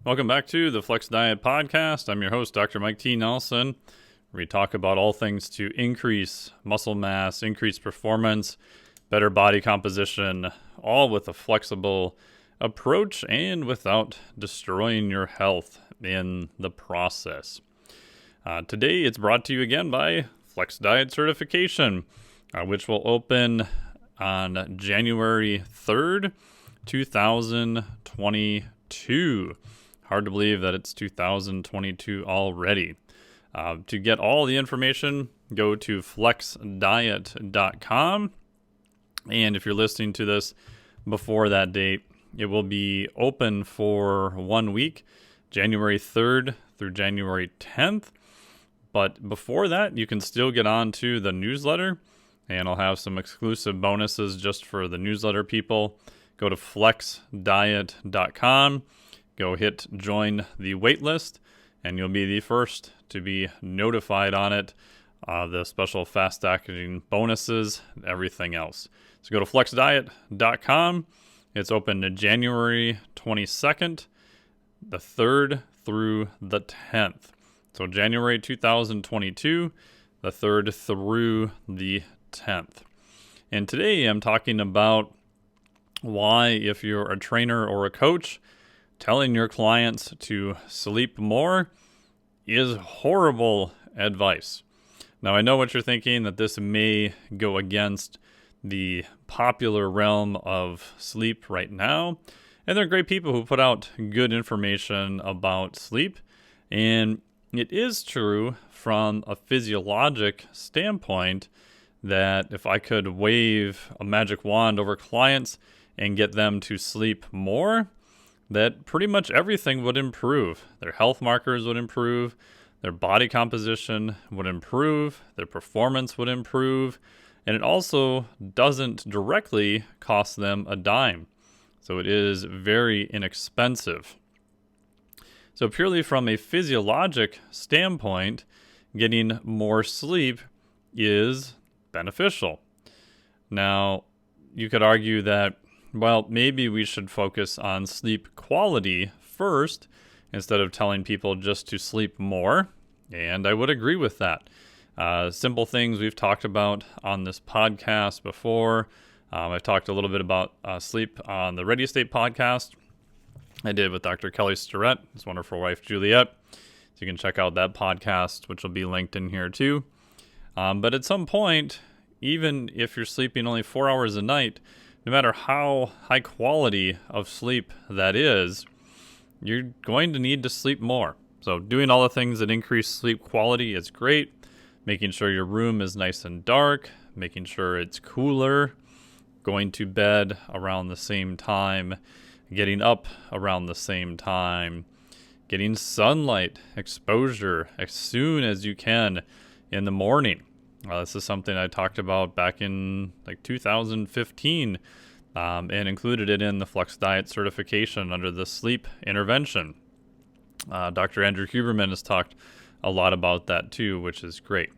Welcome back to the Flex Diet Podcast. I'm your host, Dr. Mike T. Nelson. We talk about all things to increase muscle mass, increase performance, better body composition, all with a flexible approach and without destroying your health in the process. Today, it's brought to you again by Flex Diet Certification, which will open on January 3rd, 2022. Hard to believe that it's 2022 already. To get all the information, go to flexdiet.com. And if you're listening to this before that date, it will be open for 1 week, January 3rd through January 10th. But before that, you can still get on to the newsletter, and I'll have some exclusive bonuses just for the newsletter people. Go to flexdiet.com. Go hit join the waitlist, and you'll be the first to be notified on it, the special fast acting bonuses, everything else. So go to flexdiet.com. It's open to January 22nd, the 3rd through the 10th. So January 2022, the 3rd through the 10th. And today I'm talking about why, if you're a trainer or a coach, telling your clients to sleep more is horrible advice. Now, I know what you're thinking, that this may go against the popular realm of sleep right now. And there are great people who put out good information about sleep. And it is true from a physiologic standpoint that if I could wave a magic wand over clients and get them to sleep more, that pretty much everything would improve. Their health markers would improve, their body composition would improve, their performance would improve, and it also doesn't directly cost them a dime. So it is very inexpensive. So purely from a physiologic standpoint, getting more sleep is beneficial. Now, you could argue that, well, maybe we should focus on sleep quality first instead of telling people just to sleep more. And I would agree with that. Simple things we've talked about on this podcast before. I've talked a little bit about sleep on the Ready State podcast I did with Dr. Kelly Starrett, his wonderful wife, Juliet. So you can check out that podcast, which will be linked in here too. But at some point, even if you're sleeping only 4 hours a night, no matter how high quality of sleep that is, you're going to need to sleep more. So doing all the things that increase sleep quality is great. Making sure your room is nice and dark, making sure it's cooler, going to bed around the same time, getting up around the same time, getting sunlight exposure as soon as you can in the morning. This is something I talked about back in 2015 and included it in the Flex Diet certification under the sleep intervention. Dr. Andrew Huberman has talked a lot about that too, which is great.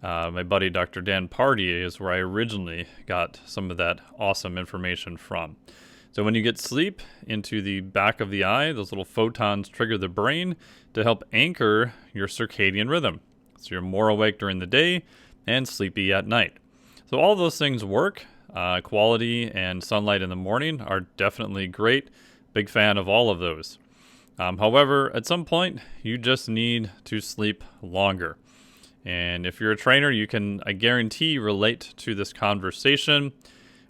My buddy Dr. Dan Party is where I originally got some of that awesome information from. So when you get sleep into the back of the eye, those little photons trigger the brain to help anchor your circadian rhythm. So you're more awake during the day and sleepy at night. So all those things work. Quality and sunlight in the morning are definitely great. Big fan of all of those. However, at some point, you just need to sleep longer. And if you're a trainer, you can, I guarantee, relate to this conversation.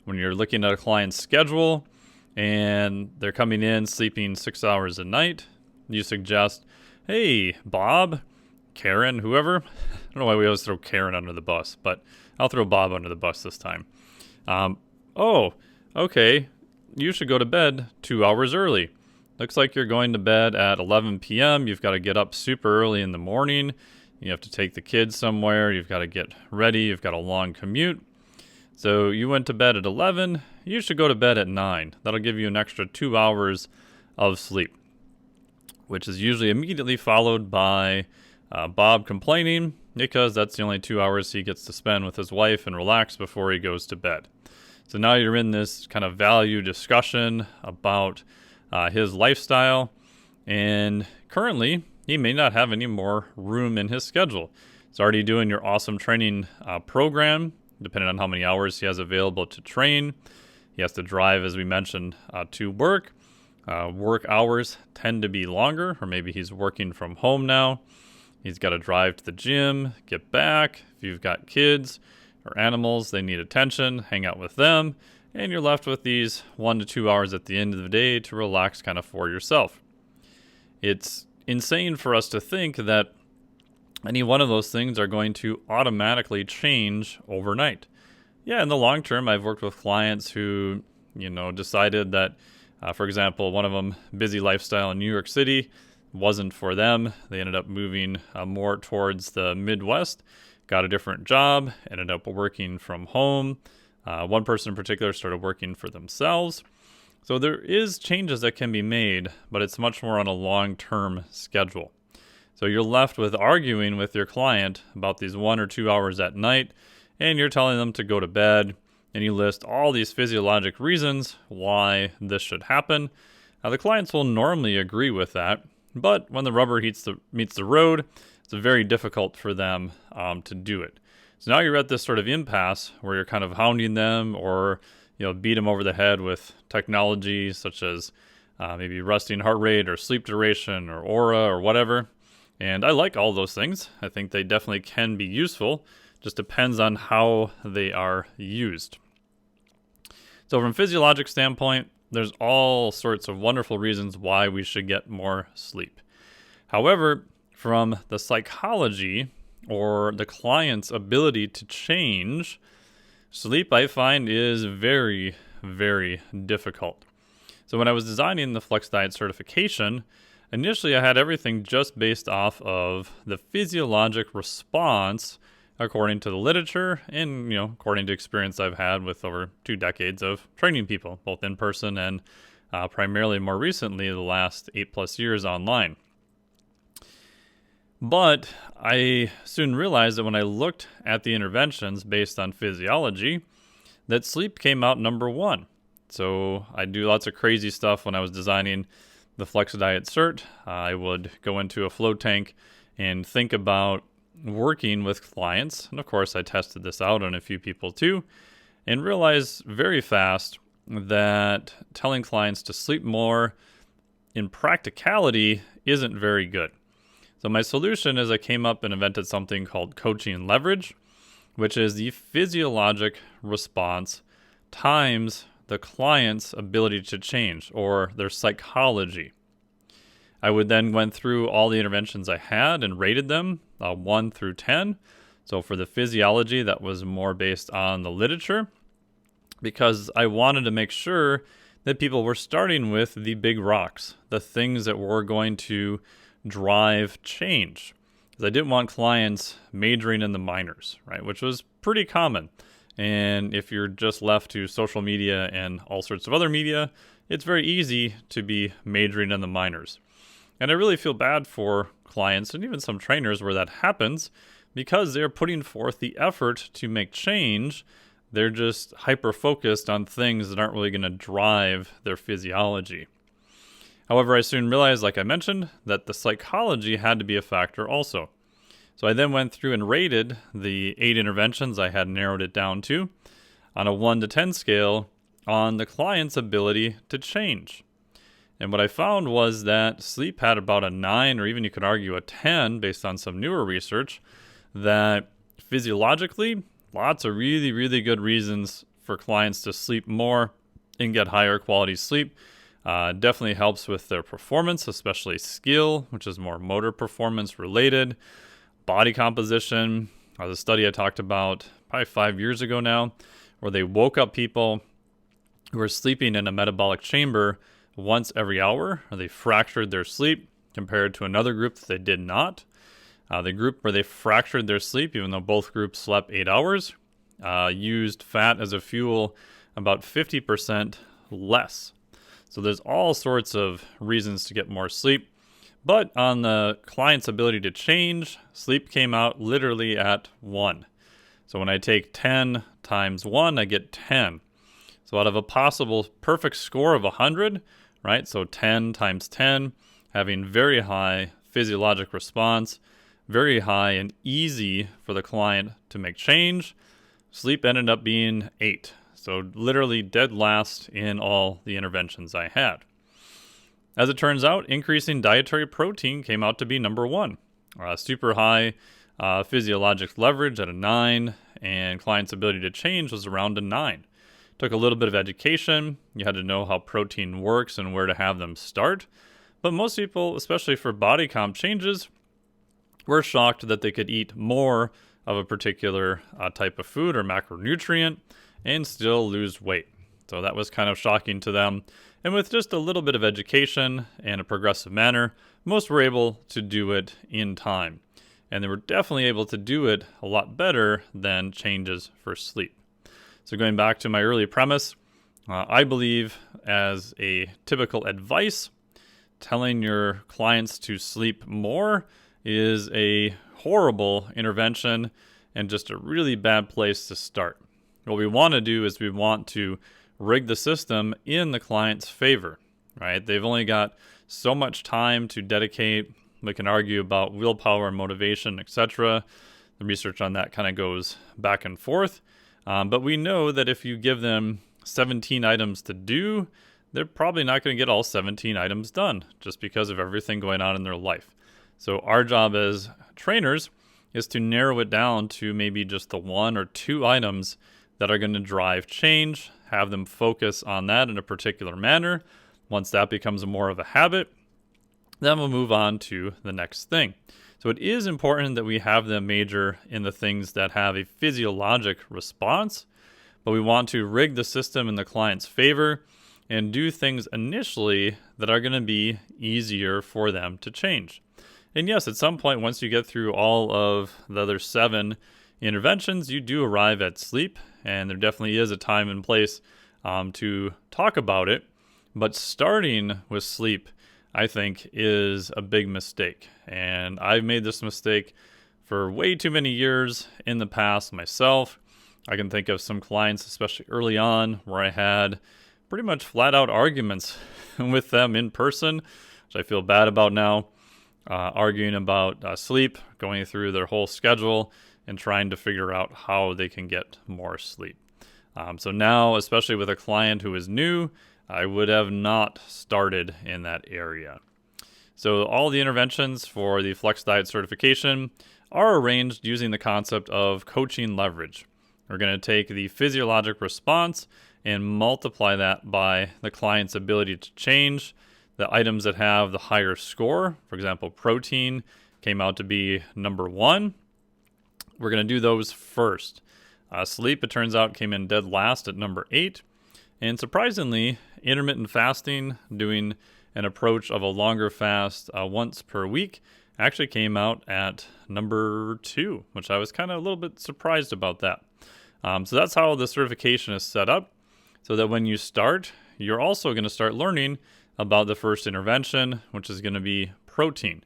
When you're looking at a client's schedule and they're coming in sleeping 6 hours a night, you suggest, hey, Bob, Karen, whoever. I don't know why we always throw Karen under the bus, but I'll throw Bob under the bus this time. Okay, you should go to bed 2 hours early. Looks like you're going to bed at 11 p.m. You've got to get up super early in the morning. You have to take the kids somewhere. You've got to get ready. You've got a long commute. So you went to bed at 11. You should go to bed at 9. That'll give you an extra 2 hours of sleep, which is usually immediately followed by Bob complaining because that's the only 2 hours he gets to spend with his wife and relax before he goes to bed. So now you're in this kind of value discussion about his lifestyle, And currently, he may not have any more room in his schedule. He's already doing your awesome training program, depending on how many hours he has available to train. He has to drive, as we mentioned, to work. Work hours tend to be longer, or maybe he's working from home now. He's got to drive to the gym, get back. If you've got kids or animals, they need attention, hang out with them, and you're left with these 1 to 2 hours at the end of the day to relax kind of for yourself. It's insane for us to think that any one of those things are going to automatically change overnight. Yeah, in the long term, I've worked with clients who, decided that, for example, one of them, busy lifestyle in New York City, wasn't for them. They ended up moving more towards the Midwest, got a different job, ended up working from home. One person in particular started working for themselves. So there is changes that can be made, but it's much more on a long-term schedule. So you're left with arguing with your client about these 1 or 2 hours at night, and you're telling them to go to bed, and you list all these physiologic reasons why this should happen. Now, the clients will normally agree with that, but when the rubber meets the road, it's very difficult for them to do it. So now you're at this sort of impasse where you're kind of hounding them or beat them over the head with technology such as maybe resting heart rate or sleep duration or aura or whatever. And I like all those things. I think they definitely can be useful. Just depends on how they are used. So from a physiologic standpoint, there's all sorts of wonderful reasons why we should get more sleep. However, from the psychology or the client's ability to change, sleep, I find, is very, very difficult. So when I was designing the Flex Diet certification, initially I had everything just based off of the physiologic response according to the literature and, according to experience I've had with over 2 decades of training people, both in person and primarily more recently the last 8+ years online. But I soon realized that when I looked at the interventions based on physiology, that sleep came out number 1. So I do lots of crazy stuff when I was designing the Flex Diet Cert. I would go into a float tank and think about working with clients. And of course, I tested this out on a few people too, and realized very fast that telling clients to sleep more in practicality isn't very good. So my solution is I came up and invented something called coaching leverage, which is the physiologic response times the client's ability to change or their psychology. I would then went through all the interventions I had and rated them 1 through 10. So for the physiology, that was more based on the literature because I wanted to make sure that people were starting with the big rocks, the things that were going to drive change. Because I didn't want clients majoring in the minors, right? Which was pretty common. And if you're just left to social media and all sorts of other media, it's very easy to be majoring in the minors. And I really feel bad for clients and even some trainers where that happens because they're putting forth the effort to make change. They're just hyper-focused on things that aren't really going to drive their physiology. However, I soon realized, like I mentioned, that the psychology had to be a factor also. So I then went through and rated the 8 interventions I had narrowed it down to on a 1 to 10 scale on the client's ability to change. And what I found was that sleep had about a 9 or even you could argue a 10 based on some newer research, that physiologically, lots of really, really good reasons for clients to sleep more and get higher quality sleep. Definitely helps with their performance, especially skill, which is more motor performance related. Body composition. There's a study I talked about probably 5 years ago now, where they woke up people who were sleeping in a metabolic chamber once every hour, or they fractured their sleep compared to another group that they did not. The group where they fractured their sleep, even though both groups slept 8 hours, used fat as a fuel about 50% less. So there's all sorts of reasons to get more sleep. But on the client's ability to change, sleep came out literally at 1. So when I take 10 times 1, I get 10. So out of a possible perfect score of 100, right? So 10 times 10, having very high physiologic response, very high and easy for the client to make change. Sleep ended up being 8. So literally dead last in all the interventions I had. As it turns out, increasing dietary protein came out to be number 1. Super high physiologic leverage at a 9, and client's ability to change was around a 9. Took a little bit of education. You had to know how protein works and where to have them start. But most people, especially for body comp changes, were shocked that they could eat more of a particular type of food or macronutrient and still lose weight. So that was kind of shocking to them. And with just a little bit of education and a progressive manner, most were able to do it in time. And they were definitely able to do it a lot better than changes for sleep. So going back to my early premise, I believe as a typical advice, telling your clients to sleep more is a horrible intervention and just a really bad place to start. What we want to do is we want to rig the system in the client's favor, right? They've only got so much time to dedicate. We can argue about willpower and motivation, etc. The research on that kind of goes back and forth. But we know that if you give them 17 items to do, they're probably not going to get all 17 items done just because of everything going on in their life. So our job as trainers is to narrow it down to maybe just the 1 or 2 items that are going to drive change, have them focus on that in a particular manner. Once that becomes more of a habit, then we'll move on to the next thing. So it is important that we have them major in the things that have a physiologic response, but we want to rig the system in the client's favor and do things initially that are going to be easier for them to change. And yes, at some point, once you get through all of the other 7 interventions, you do arrive at sleep, and there definitely is a time and place to talk about it. But starting with sleep, I think, is a big mistake. And I've made this mistake for way too many years in the past myself. I can think of some clients, especially early on, where I had pretty much flat out arguments with them in person, which I feel bad about now. Arguing about sleep, going through their whole schedule, and trying to figure out how they can get more sleep. So now, especially with a client who is new, I would have not started in that area. So all the interventions for the Flex Diet certification are arranged using the concept of coaching leverage. We're going to take the physiologic response and multiply that by the client's ability to change. The items that have the higher score, for example, protein, came out to be number 1. We're going to do those first. Sleep, it turns out, came in dead last at number 8. And surprisingly, intermittent fasting, doing an approach of a longer fast once per week, actually came out at number 2, which I was kind of a little bit surprised about that. So that's how the certification is set up, so that when you start, you're also going to start learning about the first intervention, which is going to be protein.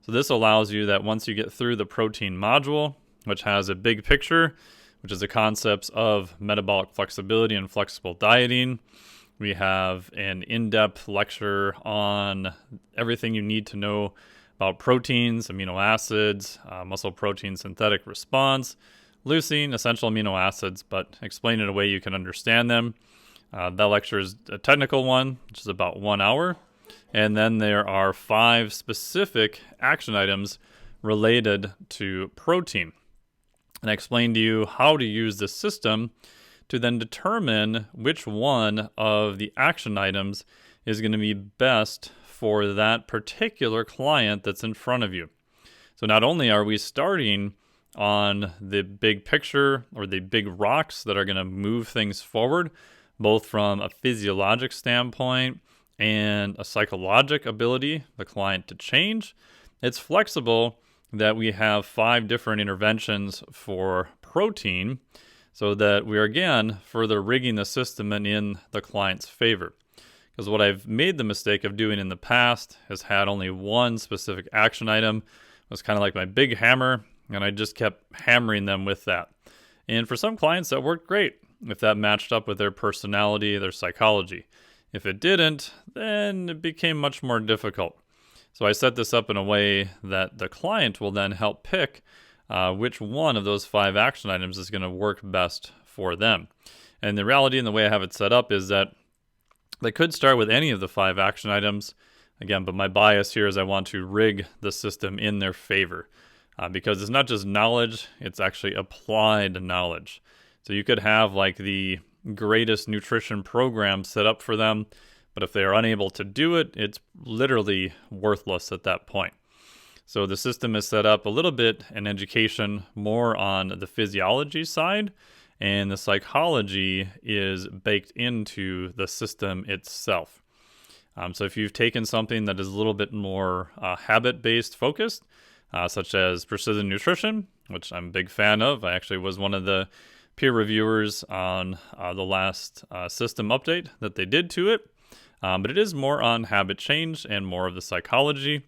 So this allows you that once you get through the protein module, which has a big picture, which is the concepts of metabolic flexibility and flexible dieting. We have an in-depth lecture on everything you need to know about proteins, amino acids, muscle protein synthetic response, leucine, essential amino acids, but explain it in a way you can understand them. That lecture is a technical one, which is about 1 hour. And then there are 5 specific action items related to protein. And I explained to you how to use this system to then determine which one of the action items is going to be best for that particular client that's in front of you. So not only are we starting on the big picture or the big rocks that are going to move things forward, both from a physiologic standpoint and a psychologic ability, the client to change. It's flexible that we have 5 different interventions for protein so that we're, again, further rigging the system and in the client's favor. Because what I've made the mistake of doing in the past is had only one specific action item. It was kind of like my big hammer, and I just kept hammering them with that. And for some clients, that worked great if that matched up with their personality, their psychology. If it didn't, then it became much more difficult. So I set this up in a way that the client will then help pick which one of those 5 action items is going to work best for them. And the reality and the way I have it set up is that they could start with any of the 5 action items, again, but my bias here is I want to rig the system in their favor because it's not just knowledge, it's actually applied knowledge. So you could have like the greatest nutrition program set up for them, but if they are unable to do it, it's literally worthless at that point. So the system is set up a little bit in education more on the physiology side, and the psychology is baked into the system itself. So if you've taken something that is a little bit more habit-based focused, such as Precision Nutrition, which I'm a big fan of. I actually was one of the peer reviewers on the last system update that they did to it. But it is more on habit change and more of the psychology.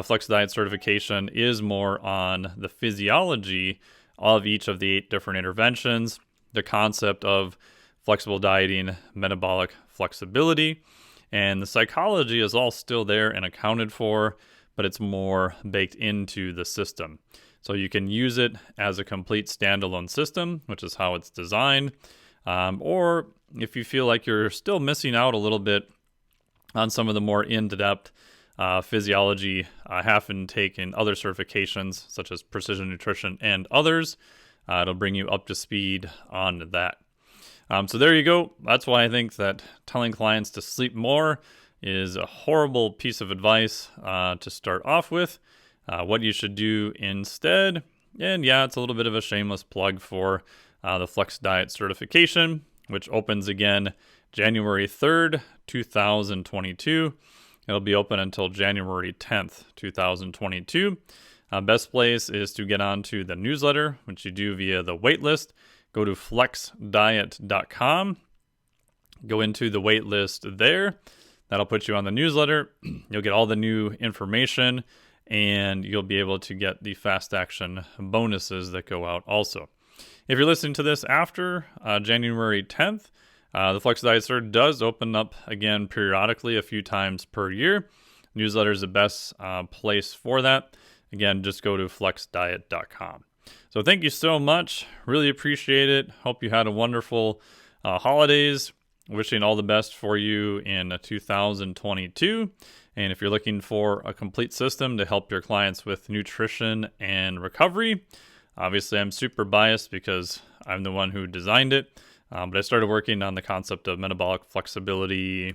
Flex Diet certification is more on the physiology of each of the 8 different interventions, the concept of flexible dieting, metabolic flexibility, and the psychology is all still there and accounted for, but it's more baked into the system. So you can use it as a complete standalone system, which is how it's designed. Or if you feel like you're still missing out a little bit on some of the more in-depth physiology, I happen to take in other certifications such as Precision Nutrition and others. It'll bring you up to speed on that. So there you go. That's why I think that telling clients to sleep more is a horrible piece of advice to start off with. What you should do instead, and yeah, it's a little bit of a shameless plug for the Flex Diet certification, which opens again January 3rd, 2022. It'll be open until January 10th, 2022. Best place is to get onto the newsletter, which you do via the waitlist. Go to flexdiet.com. Go into the waitlist there. That'll put you on the newsletter. You'll get all the new information, and you'll be able to get the fast action bonuses that go out also. If you're listening to this after January 10th, the Flex Diet Cert does open up again periodically a few times per year. Newsletter is the best place for that. Again, just go to flexdiet.com. So thank you so much. Really appreciate it. Hope you had a wonderful holidays. Wishing all the best for you in 2022. And if you're looking for a complete system to help your clients with nutrition and recovery, obviously I'm super biased because I'm the one who designed it. But I started working on the concept of metabolic flexibility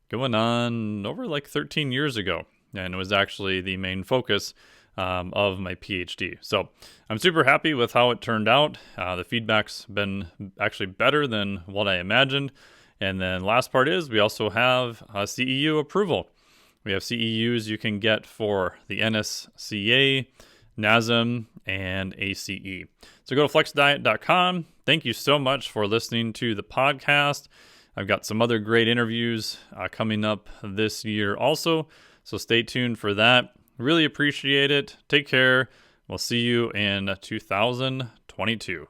going on over like 13 years ago. And it was actually the main focus of my PhD. So I'm super happy with how it turned out. The feedback's been actually better than what I imagined. And then last part is we also have CEU approval. We have CEUs you can get for the NSCA, NASM, and ACE. So go to flexdiet.com. Thank you so much for listening to the podcast. I've got some other great interviews coming up this year also. So stay tuned for that. Really appreciate it. Take care. We'll see you in 2022.